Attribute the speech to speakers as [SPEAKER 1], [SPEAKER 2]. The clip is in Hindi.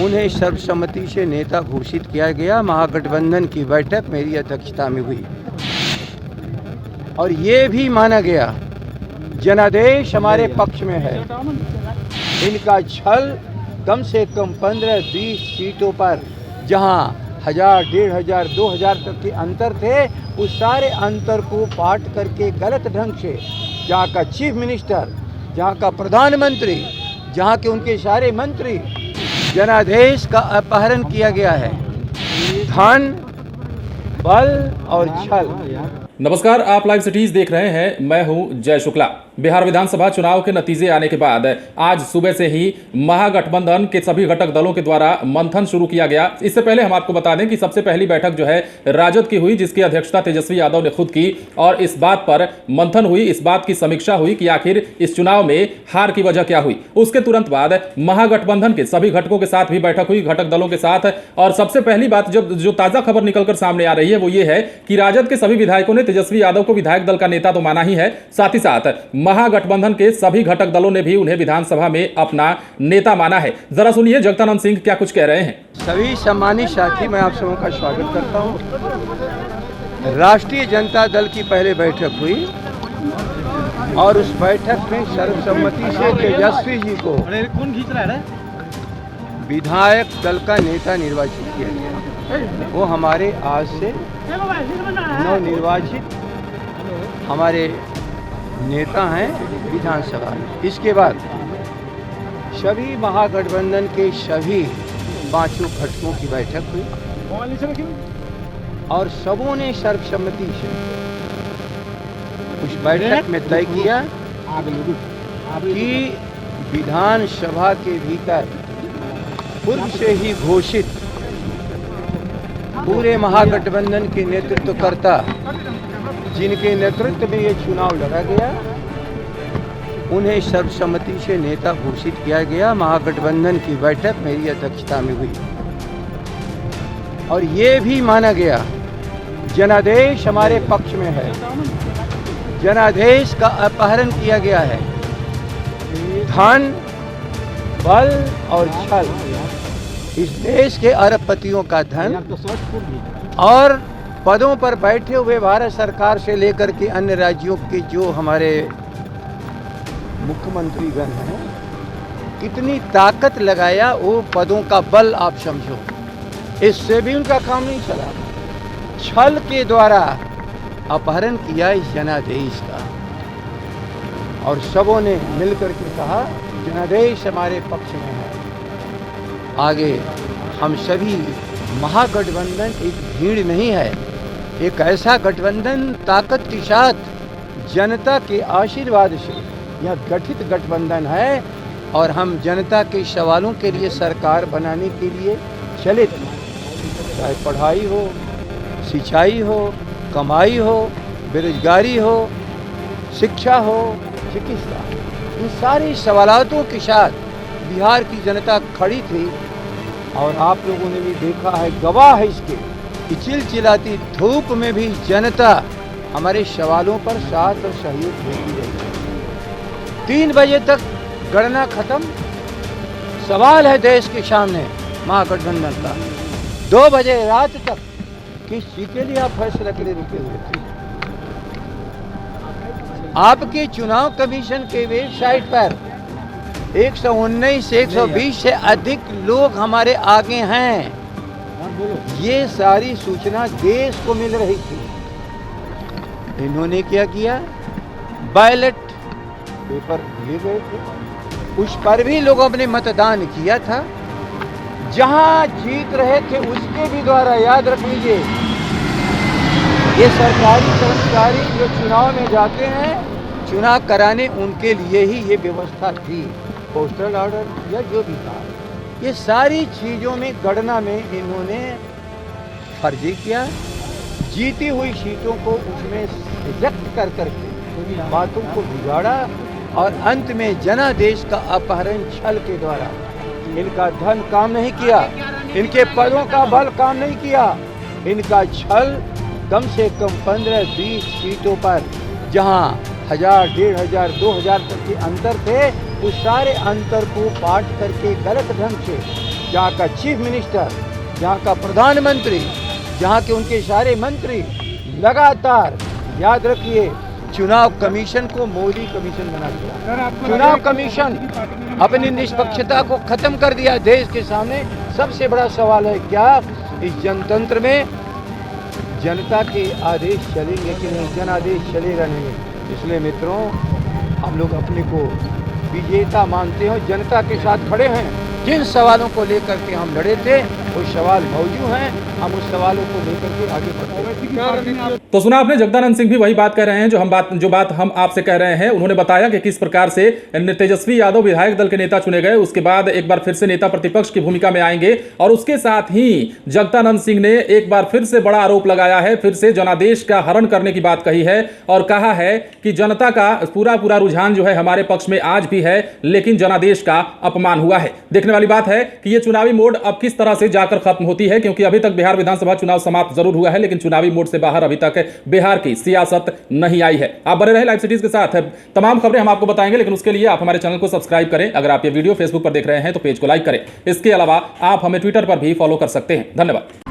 [SPEAKER 1] उन्हें सर्वसम्मति से नेता घोषित किया गया। महागठबंधन की बैठक मेरी अध्यक्षता में हुई और ये भी माना गया जनादेश हमारे पक्ष में है। इनका छल कम से कम 15-20 सीटों पर जहां 1000, 1500, 2000 तक के अंतर थे, उस सारे अंतर को पाट करके गलत ढंग से जहाँ का चीफ मिनिस्टर, जहाँ का प्रधानमंत्री, जहाँ के उनके सारे मंत्री, जनादेश का अपहरण किया गया है। धन, बल और छल।
[SPEAKER 2] नमस्कार, आप लाइव सिटीज देख रहे हैं। मैं हूं जय शुक्ला। बिहार विधानसभा चुनाव के नतीजे आने के बाद आज सुबह से ही महागठबंधन के सभी घटक दलों के द्वारा मंथन शुरू किया गया। इससे पहले हम आपको बता दें कि सबसे पहली बैठक जो है राजद की हुई, जिसकी अध्यक्षता तेजस्वी यादव ने खुद की, और इस बात पर मंथन हुई, इस बात की समीक्षा हुई कि आखिर इस चुनाव में हार की वजह क्या हुई। उसके तुरंत बाद महागठबंधन के सभी घटकों के साथ भी बैठक हुई, घटक दलों के साथ। और सबसे पहली बात जो ताजा खबर निकलकर सामने आ रही है वो ये है कि राजद के सभी विधायकों ने तेजस्वी यादव को विधायक दल का नेता तो माना ही है, साथ ही साथ महागठबंधन के सभी घटक दलों ने भी उन्हें विधानसभा में अपना नेता माना है। जरा सुनिए जगदानंद सिंह क्या कुछ कह रहे हैं।
[SPEAKER 1] सभी सम्मानित साथी, मैं आप सबों का स्वागत करता हूं। राष्ट्रीय जनता दल की पहले बैठक हुई और उस बैठक में सर्वसम्मति से तेजस्वी जी को विधायक दल का नेता निर्वाचित किया गया। वो हमारे आज से नवनिर्वाचित हमारे नेता हैं विधानसभा में। इसके बाद सभी महागठबंधन के सभी 5 घटकों की बैठक हुई और सबों ने सर्वसम्मति से उस बैठक में तय किया कि विधानसभा के भीतर पूर्व से ही घोषित पूरे महागठबंधन के नेतृत्वकर्ता, जिनके नेतृत्व में ये चुनाव लड़ा गया, उन्हें सर्वसम्मति से नेता घोषित किया गया। महागठबंधन की बैठक मेरी अध्यक्षता में हुई और ये भी माना गया जनादेश हमारे पक्ष में है। जनादेश का अपहरण किया गया है। धन, बल और छल, इस देश के अरबपतियों का धन और पदों पर बैठे हुए भारत सरकार से लेकर के अन्य राज्यों के जो हमारे मुख्यमंत्रीगण हैं, कितनी ताकत लगाया, वो पदों का बल आप समझो। इससे भी उनका काम नहीं चला। छल के द्वारा अपहरण किया इस जनादेश का और सबों ने मिलकर के कहा जनादेश हमारे पक्ष में है। आगे हम सभी महागठबंधन एक भीड़ नहीं है, एक ऐसा गठबंधन ताकत के साथ जनता के आशीर्वाद से यह गठित गठबंधन है और हम जनता के सवालों के लिए सरकार बनाने के लिए चले थे। चाहे पढ़ाई हो, सिंचाई हो, कमाई हो, बेरोजगारी हो, शिक्षा हो, चिकित्सा, इन सारी सवालों के साथ बिहार की जनता खड़ी थी और आप लोगों ने भी देखा है, गवाह है इसके कि चिलचिलाती धूप में भी जनता हमारे सवालों पर साथ और सहयोग देती रही। 3 बजे तक गणना खत्म। सवाल है देश के सामने महागठबंधन का। 2 बजे रात तक किस चीज के लिए आप फैसला के लिए रुके हुए थे? आपके चुनाव कमीशन के वेबसाइट पर 119 से 120 से अधिक लोग हमारे आगे हैं। ये सारी सूचना देश को मिल रही थी। इन्होंने क्या किया? बैलेट पेपर दिए गए थे, उस पर भी लोगों ने मतदान किया था। जहां जीत रहे थे उसके भी द्वारा, याद रख लीजिए, ये सरकारी कर्मचारी जो चुनाव में जाते हैं, चुनाव कराने उनके लिए ही ये व्यवस्था थी, पोस्टल ऑर्डर या जो भी था। ये सारी चीज़ों में गणना में इन्होंने फर्जी किया। जीती हुई सीटों को उसमें रिजेक्ट कर करके बातों को बिगाड़ा और अंत में जनादेश का अपहरण छल के द्वारा, इनका धन काम नहीं किया, इनके पदों का बल काम नहीं किया, इनका छल कम से कम 15-20 सीटों पर जहां 1000, 1500, 2000 तक के अंतर थे, उस सारे अंतर को पाट करके गलत ढंग से जहाँ का चीफ मिनिस्टर, जहाँ का प्रधानमंत्री, जहाँ के उनके सारे मंत्री लगातार, याद रखिए, चुनाव कमीशन को मोदी कमीशन बना दिया। चुनाव कमीशन अपनी निष्पक्षता को खत्म कर दिया। देश के सामने सबसे बड़ा सवाल है क्या इस जनतंत्र में जनता के आदेश चलेंगे कि नहीं, जनादेश चलेगा नहीं। इसलिए मित्रों, हम लोग अपने को विजेता मानते हो, जनता के साथ खड़े हैं। जिन सवालों को लेकर के हम लड़े थे वो सवाल मौजूद हैं, हम उस सवालों को लेकर के आगे बढ़ते हैं।
[SPEAKER 2] तो सुना आपने, जगदानंद सिंह भी वही बात कह रहे हैं जो बात हम आपसे कह रहे हैं। उन्होंने बताया कि किस प्रकार से तेजस्वी यादव विधायक दल के नेता चुने गए, उसके बाद एक बार फिर से नेता प्रतिपक्ष की भूमिका में आएंगे और उसके साथ ही जगदानंद सिंह ने एक बार फिर से बड़ा आरोप लगाया है, फिर से जनादेश का हरण करने की बात कही है और कहा है कि जनता का पूरा रुझान जो है हमारे पक्ष में आज भी है, लेकिन जनादेश का अपमान हुआ है। देखने वाली बात है कि यह चुनावी मोड अब किस तरह से जाकर खत्म होती है, क्योंकि अभी तक बिहार विधानसभा चुनाव समाप्त जरूर हुआ है, लेकिन चुनावी मोड से बाहर अभी तक बिहार की सियासत नहीं आई है। आप बने रहे लाइव सिटीज के साथ, तमाम खबरें हम आपको बताएंगे, लेकिन उसके लिए आप हमारे चैनल को सब्सक्राइब करें। अगर आप ये वीडियो फेसबुक पर देख रहे हैं तो पेज को लाइक करें। इसके अलावा आप हमें ट्विटर पर भी फॉलो कर सकते हैं। धन्यवाद।